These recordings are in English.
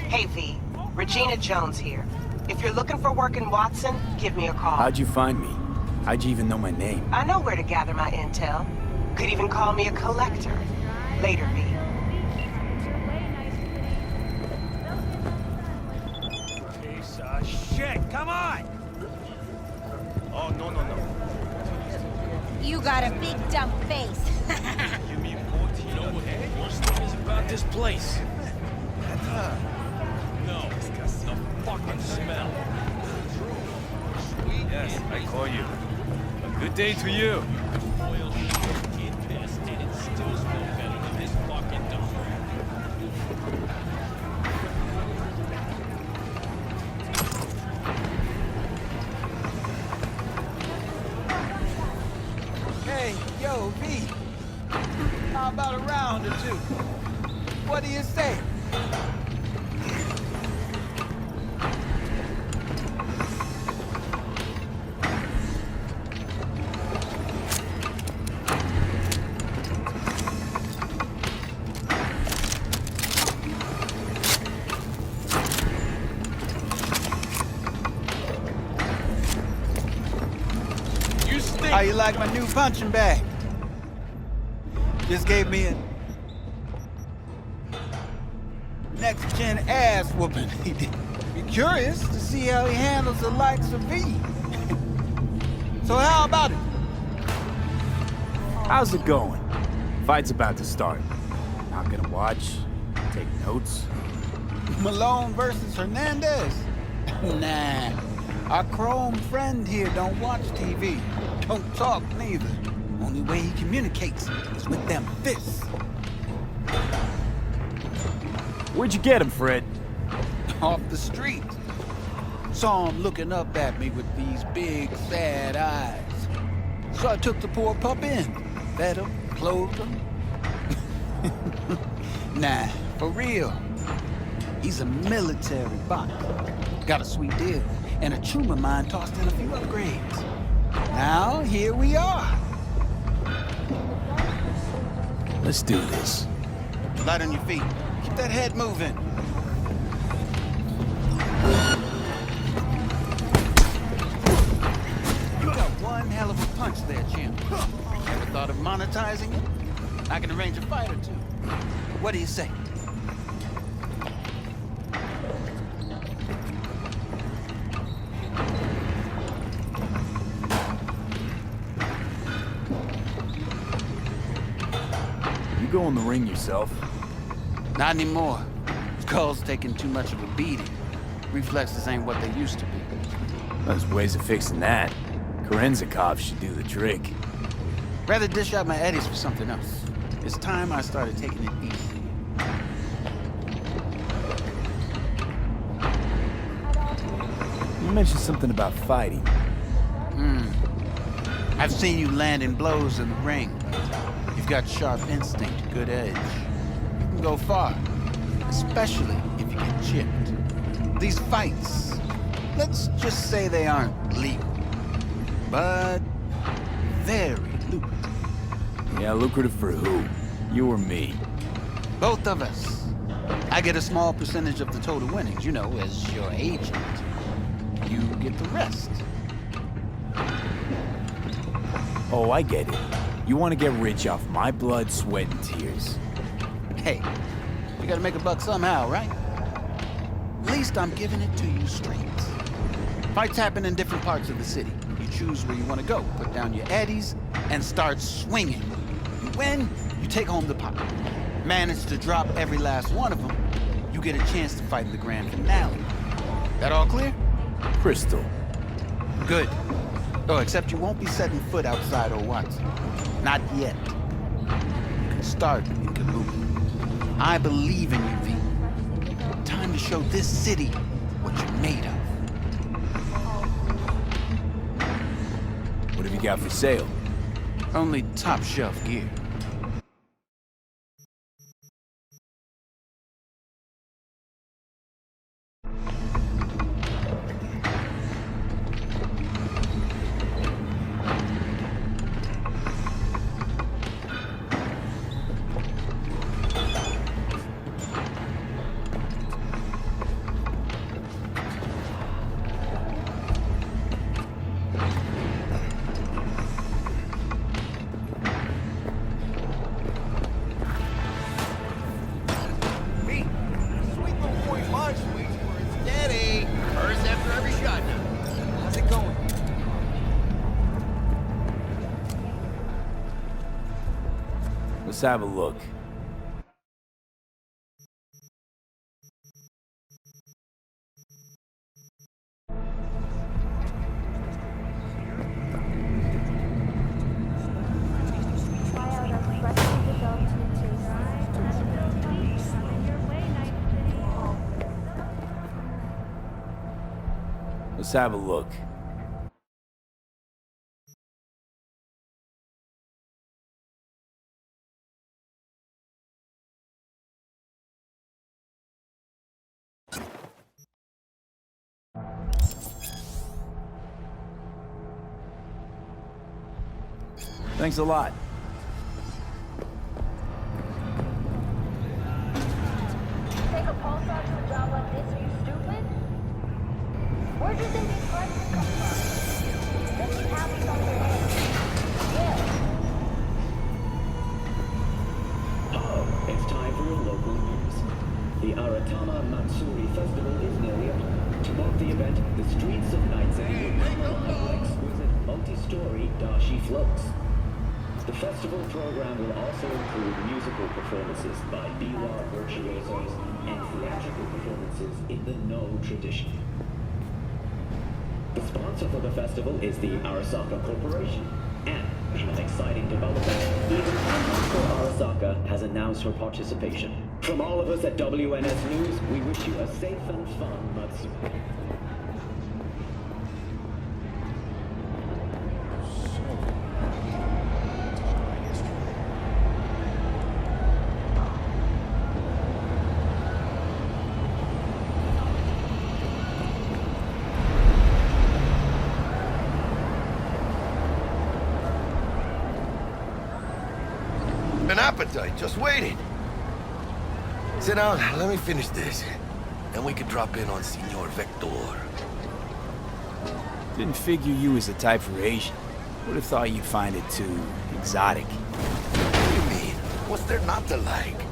Hey, V. Regina Jones here. If you're looking for work in Watson, give me a call. How'd you find me? How'd you even know my name? I know where to gather my intel. Could even call me a collector. Later, V. Piece of shit, come on! Oh, no. You got a big dumb face. You mean 14? You know what worst thing is about this place? No, the fucking smell. Yes, I call you. A good day to you. Oil shit, infested, it still smells better than this fucking dump. Hey, yo, V. How about a round or two? What do you say? How you like my new punching bag? Just gave me a next-gen ass whooping. Be curious to see how he handles the likes of V. So how about it? How's it going? Fight's about to start. Not gonna watch? Take notes? Malone versus Hernandez? Nah. Our chrome friend here don't watch TV. Don't talk neither. Only way he communicates is with them fists. Where'd you get him, Fred? Off the street. Saw him looking up at me with these big, sad eyes. So I took the poor pup in. Fed him, clothed him. Nah, for real. He's a military bot. Got a sweet deal, and a tumor mine tossed in a few upgrades. Now, here we are. Let's do this. Light on your feet. Keep that head moving. You got one hell of a punch there, champ. Ever thought of monetizing it? I can arrange a fight or two. What do you say? You go in the ring yourself. Not anymore. Skull's taking too much of a beating. Reflexes ain't what they used to be. There's ways of fixing that. Korenzikov should do the trick. Rather dish out my eddies for something else. It's time I started taking it easy. You mentioned something about fighting. I've seen you landing blows in the ring. You've got sharp instinct, good edge. You can go far, especially if you get chipped. These fights, let's just say they aren't legal, but very lucrative. Yeah, lucrative for who? You or me? Both of us. I get a small percentage of the total winnings, you know, as your agent. You get the rest. Oh, I get it. You want to get rich off my blood, sweat, and tears. Hey, you gotta make a buck somehow, right? At least I'm giving it to you straight. Fights happen in different parts of the city. You choose where you want to go, put down your eddies, and start swinging. You win, you take home the pot. Manage to drop every last one of them, you get a chance to fight in the grand finale. That all clear? Crystal. Good. Oh, except you won't be setting foot outside or Watson. Not yet. You can start in Kabuki. I believe in you, V. Time to show this city what you're made of. What have you got for sale? Only top shelf gear. Let's have a look. Let's have a look. Thanks a lot. Take a pulse out to a job like this, are you stupid? Where do you think these parts would come from? Then you have me on your head. Oh, it's time for your local news. The Aratama Matsuri Festival is nearly upon. To mark the event, the streets of Night City will come alive with exquisite multi-story dashi floats. The festival program will also include musical performances by biwa virtuosos and theatrical performances in the No tradition. The sponsor for the festival is the Arasaka Corporation. And, in an exciting development, even Arasaka has announced her participation. From all of us at WNS News, we wish you a safe and fun Matsuri. An appetite, just waiting. Sit down, let me finish this. Then we could drop in on Senor Vector. Didn't figure you was the type for Asian. Would have thought you'd find it too exotic. What do you mean? What's there not to like?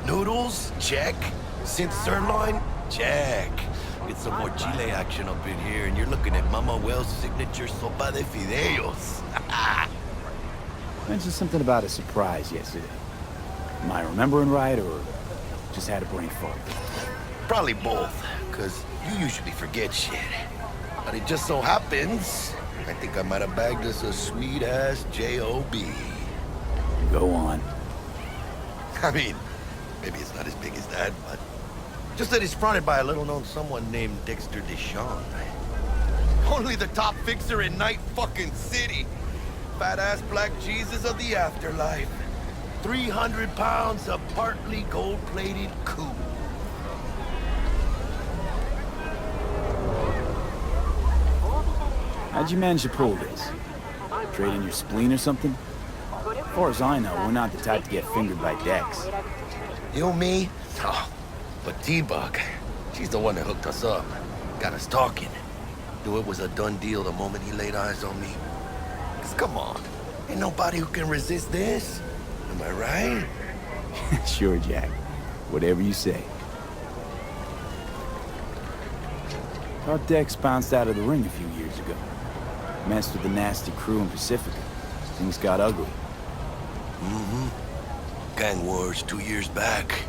Noodles? Check. Synth sirloin? Check. Get some more chile action up in here, and you're looking at Mama Wells' signature sopa de fideos. Mentioned something about a surprise yesterday. Am I remembering right, or just had a brain fart? Probably both, because you usually forget shit. But it just so happens, I think I might have bagged us a sweet-ass J.O.B. Go on. I mean, maybe it's not as big as that, but just that it's fronted by a little-known someone named Dexter Deshawn. Only the top fixer in Night fucking City. Fat-ass black Jesus of the afterlife. 300 pounds of partly gold-plated coup. How'd you manage to pull this? Trade in your spleen or something? As far as I know, we're not the type to get fingered by Dex. You, me? Oh, but T-Bug, she's the one that hooked us up. Got us talking. Knew it was a done deal the moment he laid eyes on me. 'Cause come on, ain't nobody who can resist this. Am I right? Sure, Jack. Whatever you say. Thought Dex bounced out of the ring a few years ago. Messed with the nasty crew in Pacifica. Things got ugly. Mm-hmm. Gang wars 2 years back.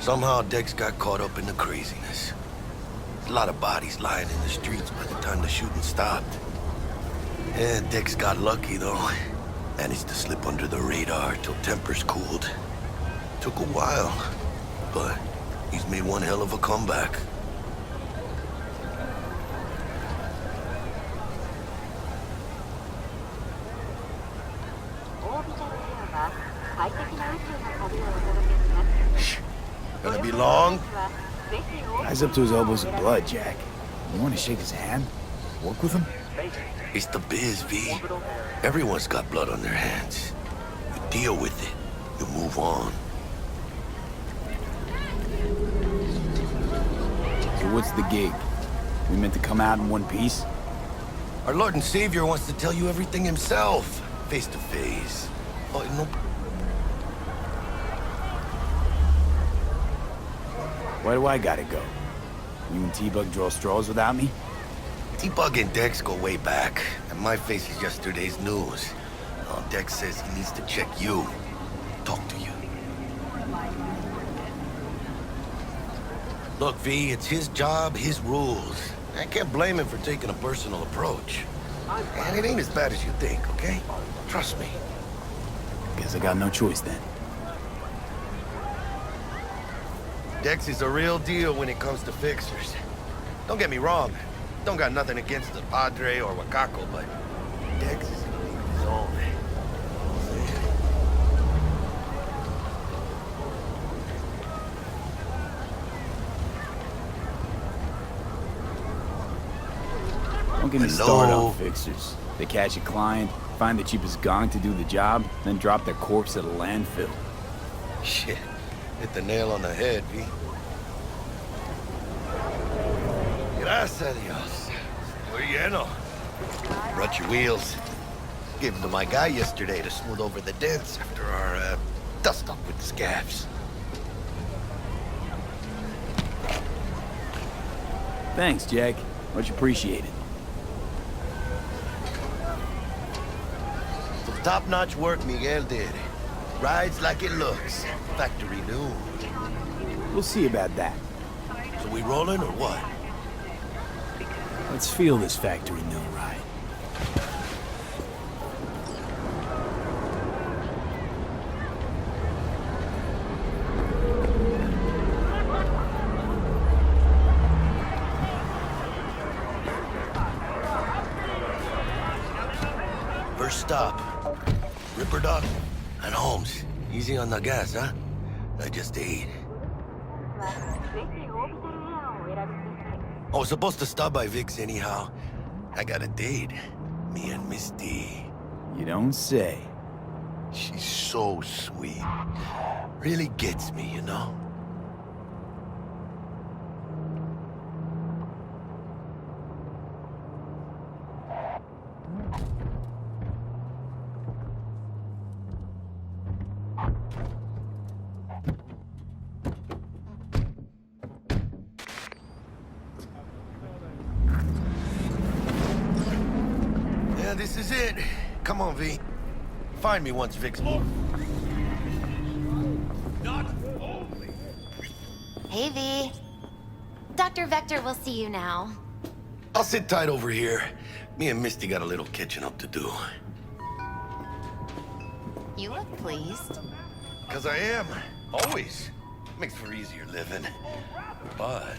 Somehow Dex got caught up in the craziness. A lot of bodies lying in the streets by the time the shooting stopped. Yeah, Dex got lucky, though. Managed to slip under the radar till tempers cooled. Took a while, but he's made one hell of a comeback. Gonna be long? Guy's up to his elbows in blood, Jack. You want to shake his hand? Work with him? It's the biz, V. Everyone's got blood on their hands. You deal with it. You move on. So what's the gig? We meant to come out in one piece? Our Lord and Savior wants to tell you everything himself, face to face. Oh, no. Why do I gotta go? You and T-Bug draw straws without me? T-Bug and Dex go way back, and my face is yesterday's news. Oh, Dex says he needs to check you. talk to you. Look, V, it's his job, his rules. I can't blame him for taking a personal approach. And it ain't as bad as you think, okay? Trust me. Guess I got no choice then. Dex is a real deal when it comes to fixers. Don't get me wrong. Don't got nothing against the Padre or Wakako, but Dex is in a league of his own. Don't get me started on fixers. They catch a client, find the cheapest gong to do the job, then drop their corpse at a landfill. Shit. Hit the nail on the head, V. Gracias a Dios. Muy lleno. Brought your wheels. Gave them to my guy yesterday to smooth over the dents after our, dust-up with the scabs. Thanks, Jack. Much appreciated. Some top-notch work Miguel did. Rides like it looks. Factory new. We'll see about that. So we rolling or what? Let's feel this factory new ride. First stop. Ripper Doc and Holmes. Easy on the gas, huh? I just ate. I was supposed to stop by Vic's anyhow. I got a date. Me and Misty. You don't say. She's so sweet. Really gets me, you know? Yeah, this is it. Come on, V. Find me once Vic's moved. Hey, V. Dr. Vector will see you now. I'll sit tight over here. Me and Misty got a little catching up to do. You look pleased. 'Cause I am. Always. Makes for easier living. But...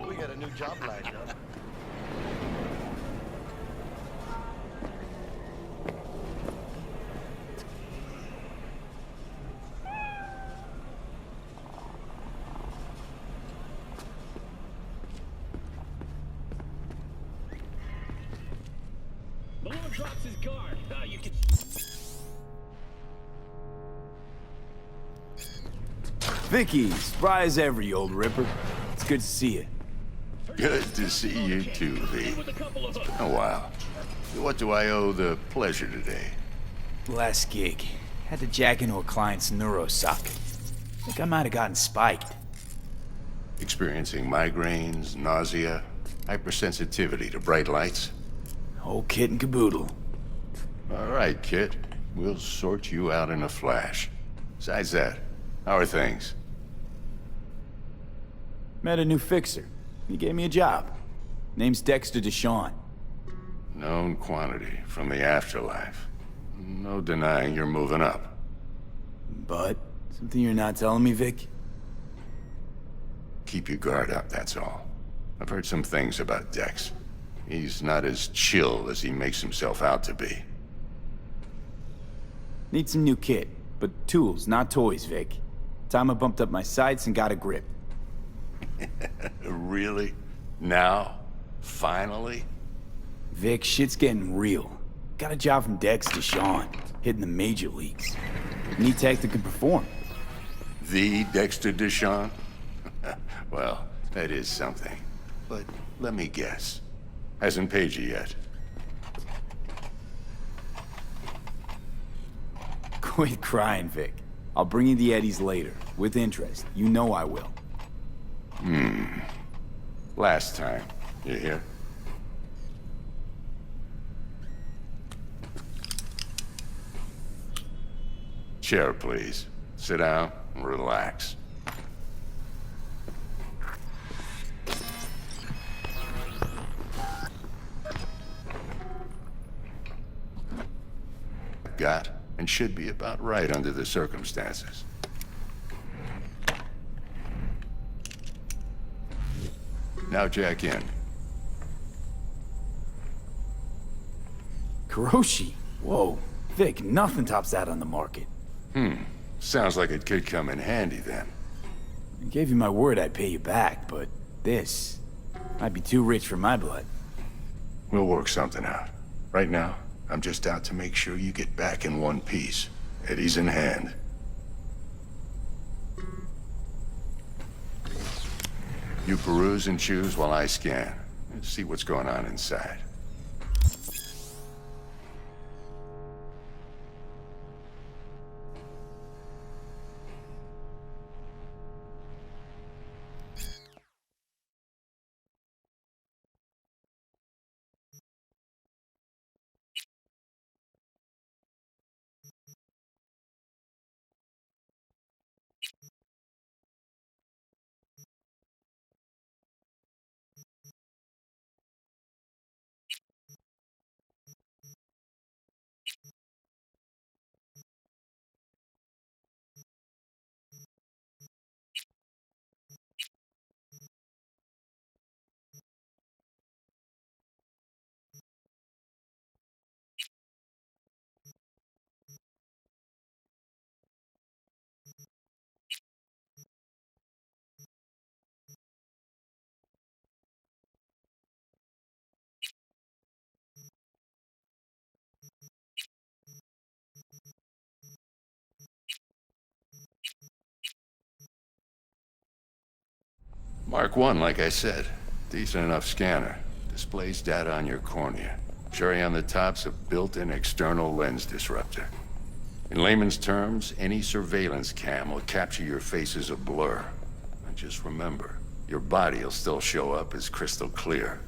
we got a new job lined up. Malone drops his guard. You can... Vicky, spry as ever, you old ripper. It's good to see you. Good to see you too, V. It's been a while. What do I owe the pleasure today? Last gig. Had to jack into a client's neuro socket. Think I might have gotten spiked. Experiencing migraines, nausea, hypersensitivity to bright lights? Whole kit and caboodle. All right, kid. We'll sort you out in a flash. Besides that, how are things? Met a new fixer. He gave me a job. Name's Dexter Deshawn. Known quantity from the afterlife. No denying you're moving up. But, something you're not telling me, Vic? Keep your guard up, that's all. I've heard some things about Dex. He's not as chill as he makes himself out to be. Need some new kit, but tools, not toys, Vic. Time I bumped up my sights and got a grip. Really? Now? Finally? Vic, shit's getting real. Got a job from Dex Deshawn, hitting the major leagues. Need tech that can perform. The Dexter Deshawn? Well, that is something. But let me guess. Hasn't paid you yet. Quit crying, Vic. I'll bring you the eddies later, with interest. You know I will. Last time. You hear? Chair, please. Sit down and relax. Got and should be about right under the circumstances. Now jack in. Kuroshi? Whoa. Vic, nothing tops that on the market. Sounds like it could come in handy then. I gave you my word I'd pay you back, but this might be too rich for my blood. We'll work something out. Right now, I'm just out to make sure you get back in one piece. Eddie's in hand. You peruse and choose while I scan. Let's see what's going on inside. Mark 1, like I said. Decent enough scanner. Displays data on your cornea. Cherry on the top's a built-in external lens disruptor. In layman's terms, any surveillance cam will capture your face as a blur. And just remember, your body will still show up as crystal clear.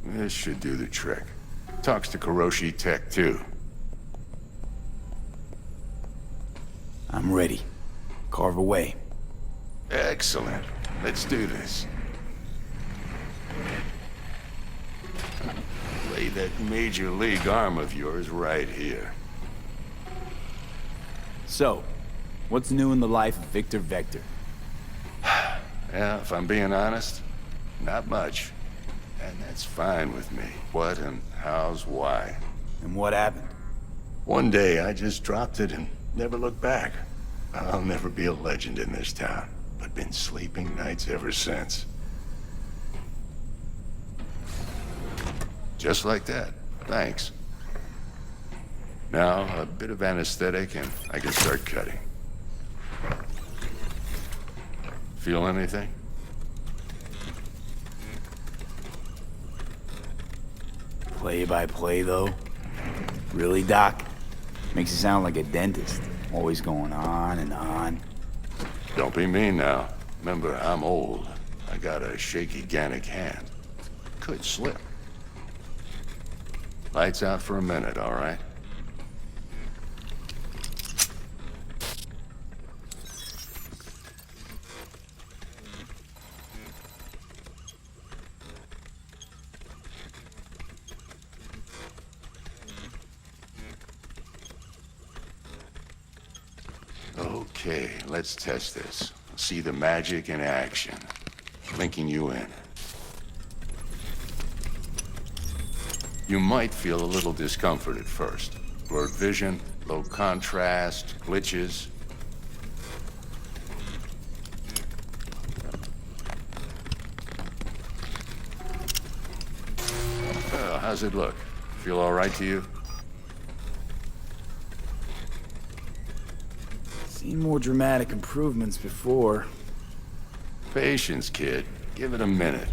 This should do the trick. Talks to Kuroshi Tech, too. I'm ready. Carve away. Excellent. Let's do this. Lay that major league arm of yours right here. So, what's new in the life of Victor Vector? Yeah, if I'm being honest, not much. And that's fine with me. What and how's why. And what happened? One day I just dropped it and never looked back. I'll never be a legend in this town, but been sleeping nights ever since. Just like that. Thanks. Now, a bit of anesthetic and I can start cutting. Feel anything? Play by play, though? Really, Doc? Makes you sound like a dentist. Always going on and on. Don't be mean now. Remember, I'm old. I got a shaky Gannic hand. Could slip. Lights out for a minute, all right? Okay, let's test this. See the magic in action. Linking you in. You might feel a little discomfort at first. Blurred vision, low contrast, glitches. Well, how's it look? Feel all right to you? Seen more dramatic improvements before. Patience, kid. Give it a minute.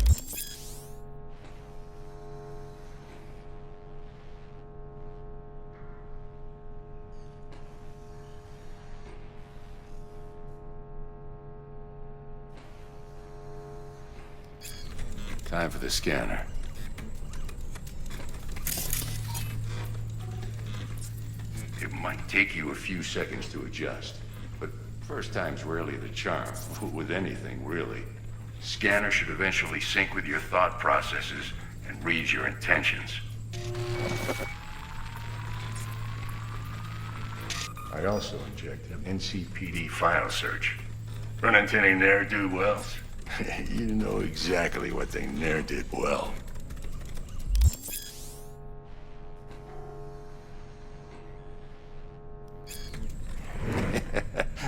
Time for the scanner. take you a few seconds to adjust. But first time's rarely the charm, with anything, really. Scanner should eventually sync with your thought processes and read your intentions. I also injected an NCPD file search. Run into any ne'er-do-wells? You know exactly what they ne'er did well.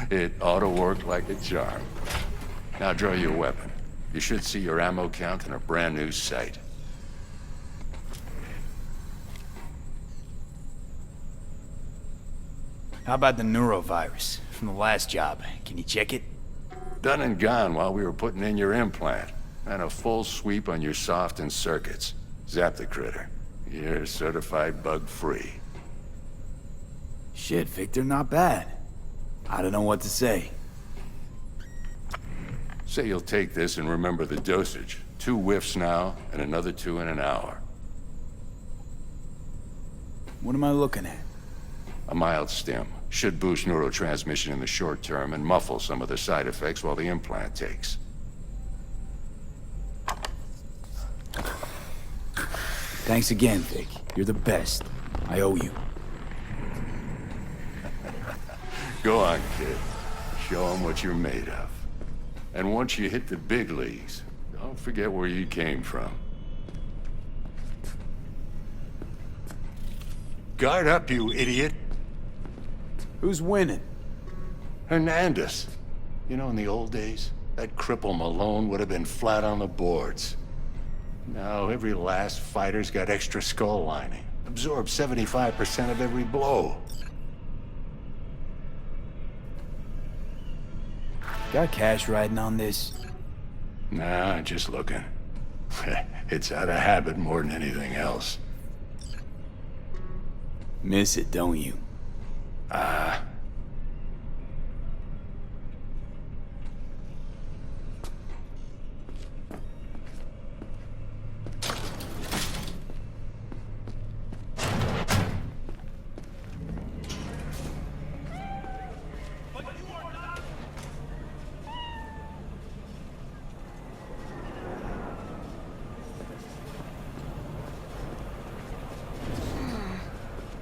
It ought to work like a charm. Now draw your weapon. You should see your ammo count in a brand new sight. How about the neurovirus from the last job? Can you check it? Done and gone while we were putting in your implant. And a full sweep on your soft and circuits. Zap the critter. You're certified bug-free. Shit, Victor, not bad. I don't know what to say. Say you'll take this and remember the dosage. 2 whiffs now, and another 2 in an hour. What am I looking at? A mild stim. Should boost neurotransmission in the short term and muffle some of the side effects while the implant takes. Thanks again, Vic. You're the best. I owe you. Go on, kid. Show them what you're made of. And once you hit the big leagues, don't forget where you came from. Guard up, you idiot. Who's winning? Hernandez. You know, in the old days, that cripple Malone would have been flat on the boards. Now, every last fighter's got extra skull lining. Absorbs 75% of every blow. Got cash riding on this? Nah, just looking. It's out of habit more than anything else. Miss it, don't you?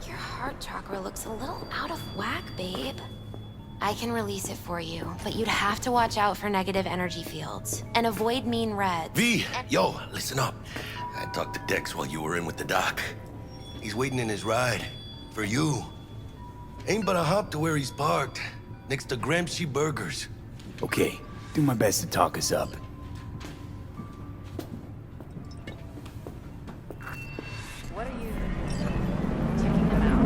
Your heart chakra looks a little out of whack, babe. I can release it for you, but you'd have to watch out for negative energy fields and avoid mean reds. V, yo, listen up. I talked to Dex while you were in with the doc. He's waiting in his ride. For you. Ain't but a hop to where he's parked. Next to Gramsci Burgers. Okay, do my best to talk us up. What are you checking them out?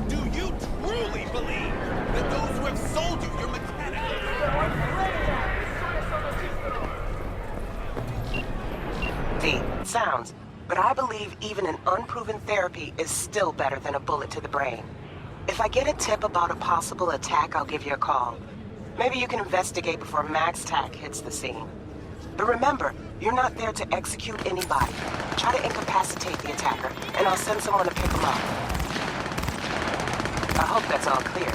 Do you truly believe that those who have sold you your mechanic... V, sounds. But I believe even an unproven therapy is still better than a bullet to the brain. If I get a tip about a possible attack, I'll give you a call. Maybe you can investigate before Max Tac hits the scene. But remember, you're not there to execute anybody. Try to incapacitate the attacker, and I'll send someone to pick him up. I hope that's all clear.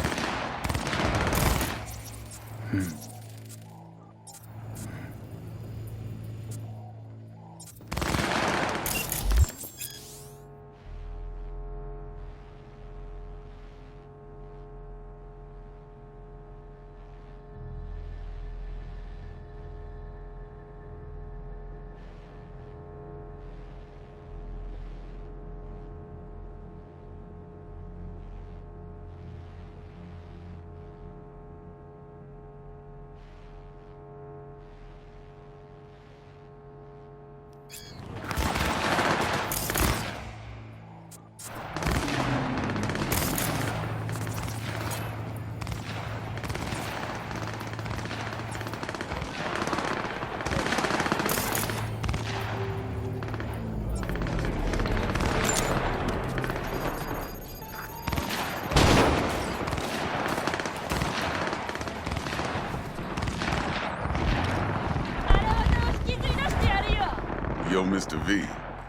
Yo, Mr. V,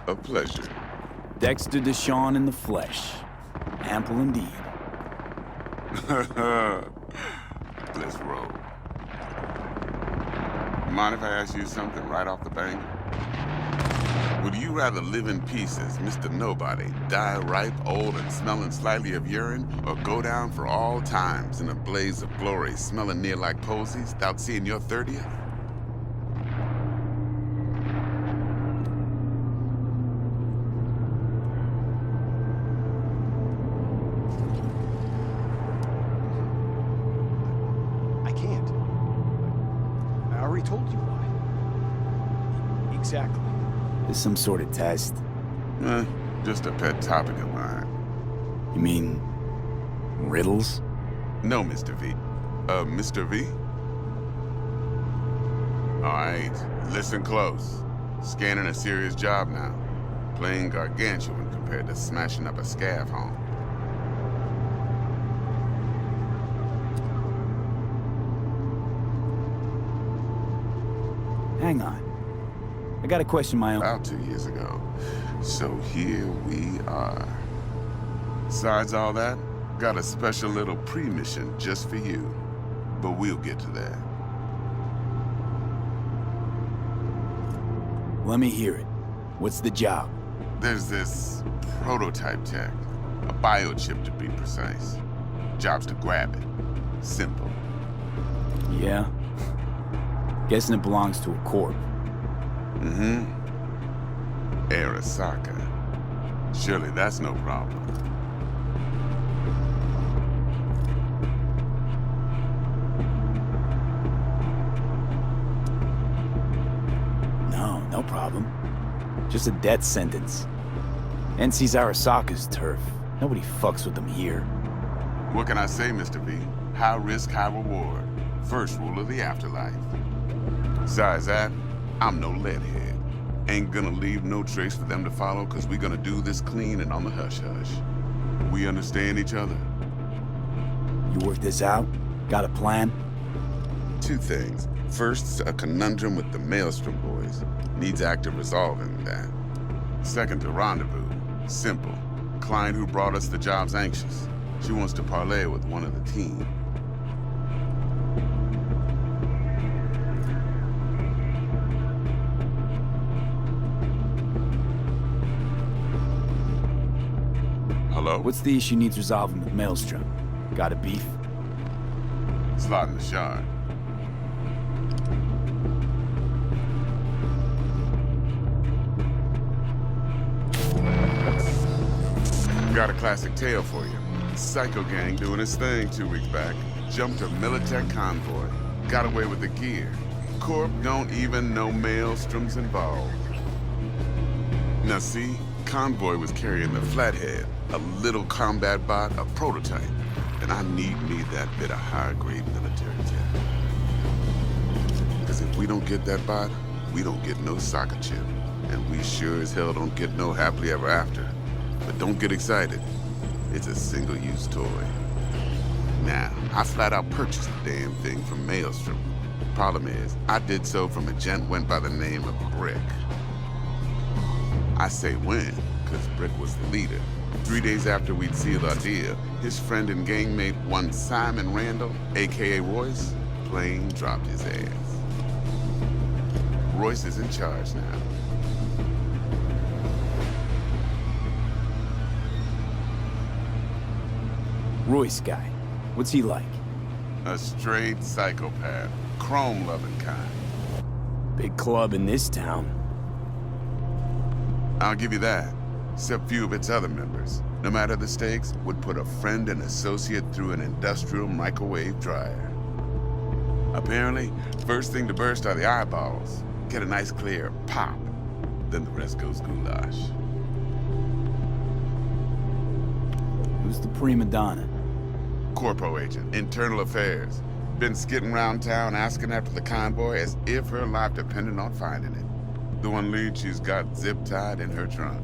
a pleasure. Dexter Deshawn in the flesh. ample indeed. Let's roll. Mind if I ask you something right off the bank? Would you rather live in peace as Mr. Nobody, die ripe, old, and smelling slightly of urine, or go down for all times in a blaze of glory, smelling near like posies, without seeing your 30th? I can't. I already told you why. Exactly. Is some sort of test? Just a pet topic of mine. You mean riddles? No, Mr. V. Mr. V? All right, listen close. Scanning a serious job now. Playing gargantuan compared to smashing up a scav home. Hang on. I gotta question my own. About 2 years ago. So here we are. Besides all that, got a special little pre-mission just for you. But we'll get to that. Let me hear it. What's the job? There's this prototype tech. A biochip to be precise. Job's to grab it. Simple. Yeah? Guessing it belongs to a corp. Mm-hmm. Arasaka. Surely that's no problem. No problem. Just a death sentence. NC's Arasaka's turf. Nobody fucks with them here. What can I say, Mr. V? High risk, high reward. First rule of the afterlife. Besides that, I'm no leadhead. Ain't gonna leave no trace for them to follow, cause we gonna do this clean and on the hush-hush. We understand each other? You work this out? Got a plan? Two things. First, a conundrum with the Maelstrom boys. Needs active resolving that. Second, a rendezvous. Simple. Client who brought us the job's anxious. She wants to parlay with one of the team. Hello? What's the issue needs resolving with Maelstrom? Got a beef? Slot in the shard. Got a classic tale for you. Psycho gang doing his thing 2 weeks back. Jumped a Militech convoy. Got away with the gear. Corp don't even know Maelstrom's involved. Now see, convoy was carrying the Flathead, a little combat bot, a prototype. And I need me that bit of high-grade military tech. Because if we don't get that bot, we don't get no soccer chip. And we sure as hell don't get no happily ever after. But don't get excited. It's a single-use toy. Now, I flat out purchased the damn thing from Maelstrom. Problem is, I did so from a gent went by the name of Brick. I say when, because Brick was the leader. 3 days after we'd sealed our deal, his friend and gangmate, one Simon Randall, aka Royce, plain dropped his ass. Royce is in charge now. Royce guy. What's he like? A straight psychopath. Chrome-loving kind. Big club in this town. I'll give you that. Except few of its other members, no matter the stakes, would put a friend and associate through an industrial microwave dryer. Apparently, first thing to burst are the eyeballs. Get a nice clear pop. Then the rest goes goulash. Who's the prima donna? Corpo agent, internal affairs. Been skidding around town asking after the convoy as if her life depended on finding it. The one lead she's got zip-tied in her trunk.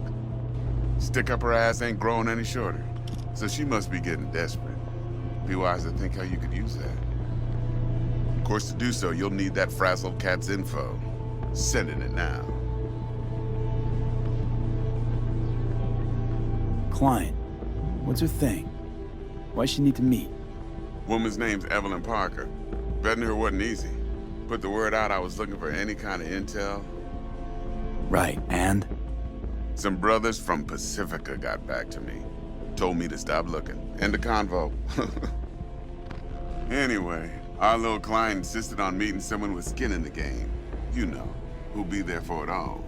Stick up her ass ain't growing any shorter, so she must be getting desperate. Be wise to think how you could use that. Of course, to do so, you'll need that frazzled cat's info. Sending it now. Client. What's her thing? Why she need to meet? Woman's name's Evelyn Parker. Vetting her wasn't easy. Put the word out I was looking for any kind of intel. Right, and? Some brothers from Pacifica got back to me. Told me to stop looking. End the convo. Anyway, our little client insisted on meeting someone with skin in the game. You know, who'll be there for it all.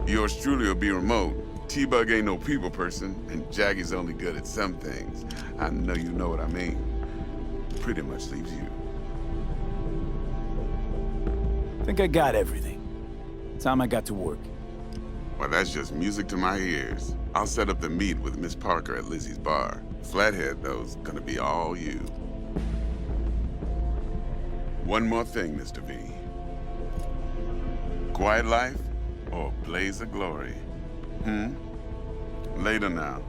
Yours truly will be remote. T-Bug ain't no people person, and Jaggie's only good at some things. I know you know what I mean. Pretty much leaves you. Think I got everything. Time I got to work. Well, that's just music to my ears. I'll set up the meet with Miss Parker at Lizzie's bar. Flathead, though's gonna be all you. One more thing, Mr. V. Quiet life or blaze of glory? Later now.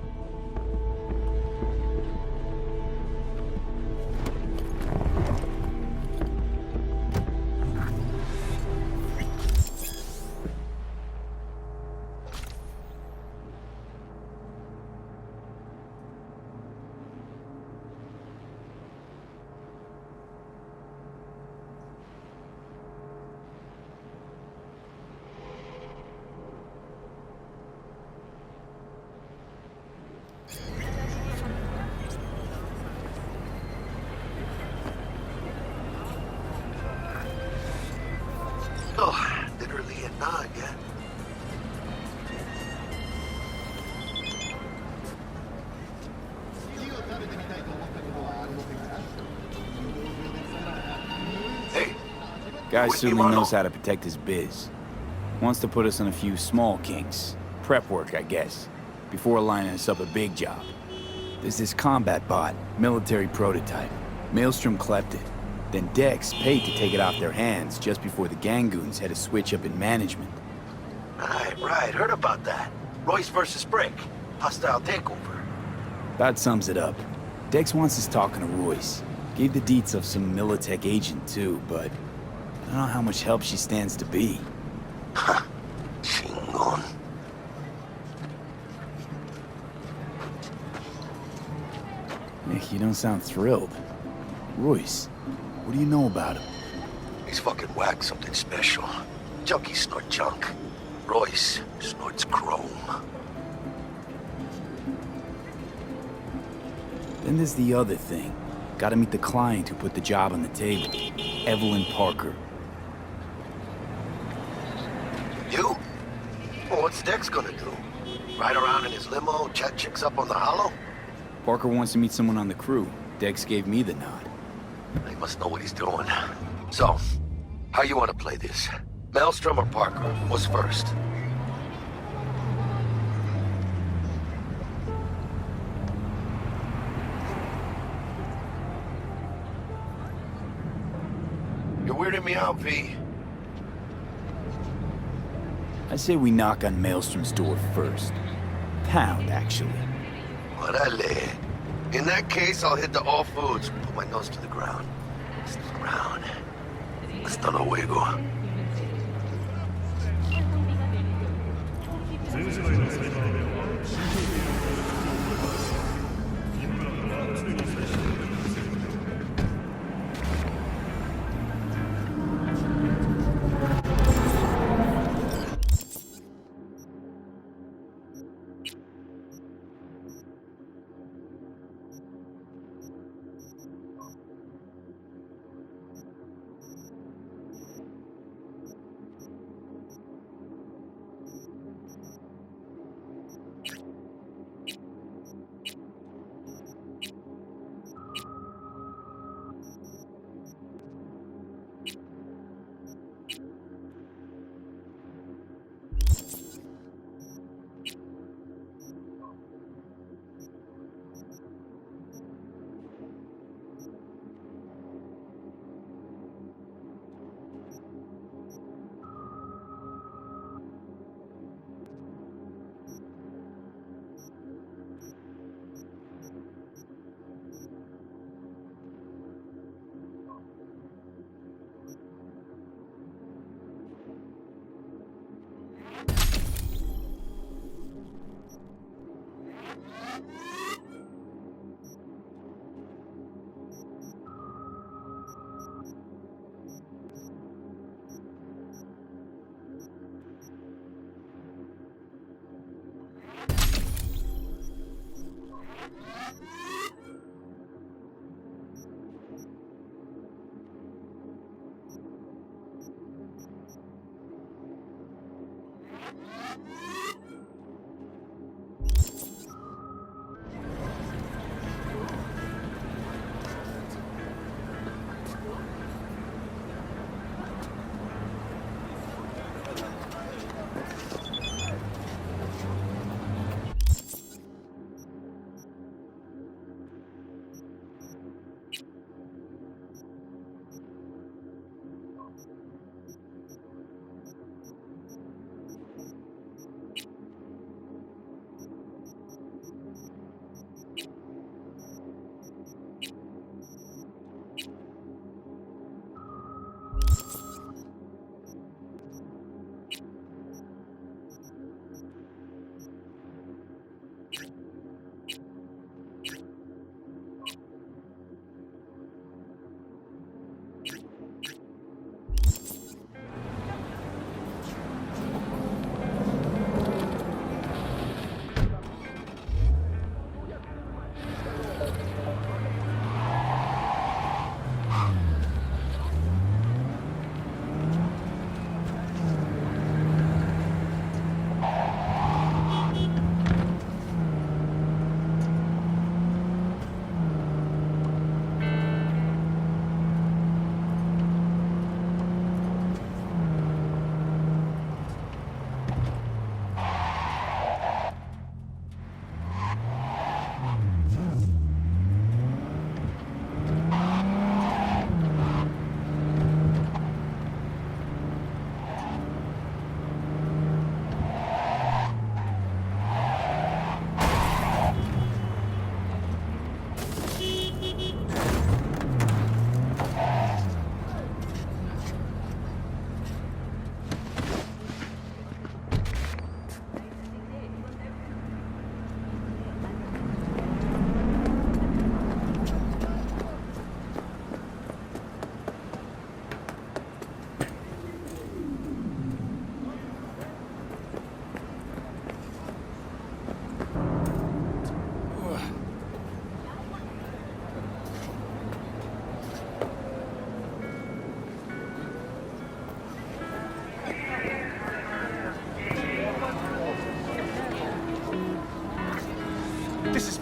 Oh, literally at 9, yeah? Hey, Guy with certainly Imano. knows how to protect his biz. Wants to put us on a few small kinks. Prep work, I guess. Before lining us up a big job. There's this combat bot, military prototype. Maelstrom clept it. Then Dex paid to take it off their hands just before the Gangoons had a switch up in management. Right, heard about that. Royce versus Brick. Hostile takeover. That sums it up. Dex wants us talking to Royce. Gave the deets of some Militech agent too, but I don't know how much help she stands to be. Chingon. Nick, you don't sound thrilled. Royce, what do you know about him? He's fucking whack, something special. Junkies snort junk. Royce snorts chrome. Then there's the other thing. Gotta meet the client who put the job on the table. Evelyn Parker. You? Well, what's Dex gonna do? Ride around in his limo, chat chicks up on the hollow? Parker wants to meet someone on the crew. Dex gave me the nod. He must know what he's doing. So, how you want to play this? Maelstrom or Parker? What's first? You're weirding me out, V. I say we knock on Maelstrom's door first. Pound, actually. Orale. In that case, I'll hit the all foods. Put my nose to the ground. To the ground. Hasta luego.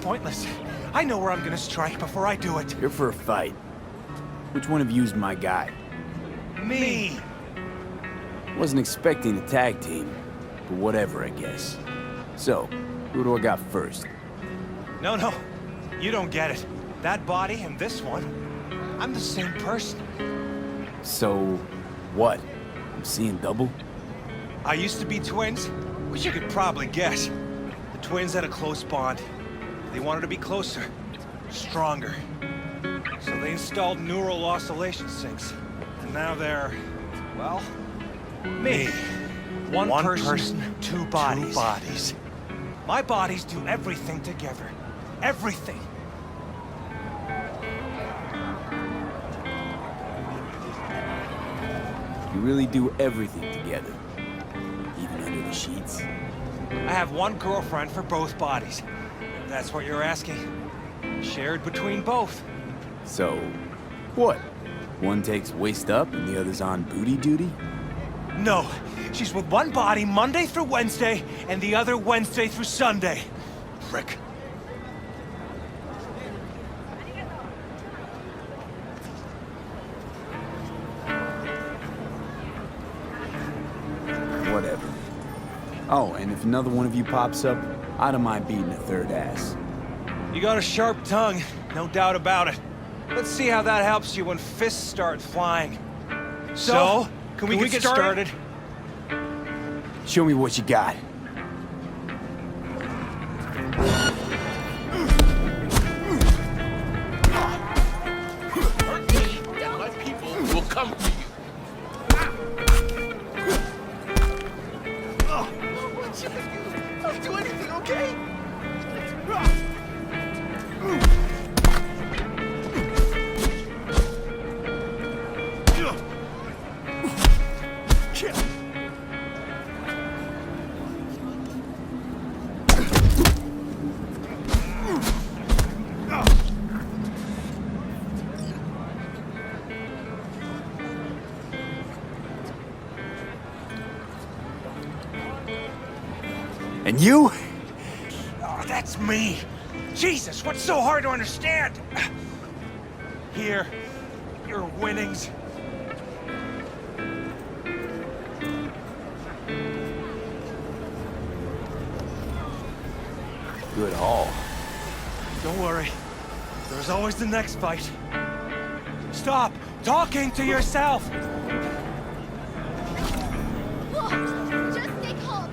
pointless. I know where I'm gonna strike before I do it. You're for a fight. Which one of you's my guy? Me! Wasn't expecting a tag team, but whatever, I guess. So, who do I got first? No. You don't get it. That body and this one, I'm the same person. So, what? I'm seeing double? I used to be twins, which you could probably guess. The twins had a close bond. They wanted to be closer, stronger. So they installed neural oscillation sinks. And now they're, well, me. One person, two bodies. My bodies do everything together. Everything. You really do everything together. Even under the sheets. I have one girlfriend for both bodies. If that's what you're asking. Shared between both. So, what? One takes waist up and the other's on booty duty? No, she's with one body Monday through Wednesday, and the other Wednesday through Sunday. Frick. Whatever. Oh, and if another one of you pops up, I don't mind beating a third ass. You got a sharp tongue, no doubt about it. Let's see how that helps you when fists start flying. So, can we get started? Show me what you got. My people will come for you. I'll do anything, okay? And you? Oh, that's me. Jesus, what's so hard to understand? Here, your winnings. Good haul. Don't worry. There's always the next fight. Stop talking to yourself! Just stay calm.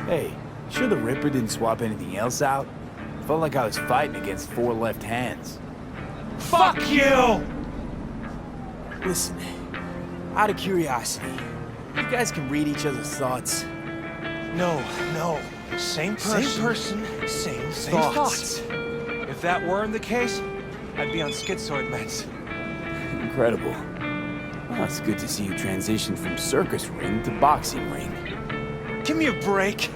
Hey, sure the Ripper didn't swap anything else out? Felt like I was fighting against four left hands. Fuck you! Listen, out of curiosity, you guys can read each other's thoughts. No. Same person, same thoughts. If that weren't the case, I'd be on schizoid meds. Incredible. Well, it's good to see you transition from circus ring to boxing ring. Give me a break.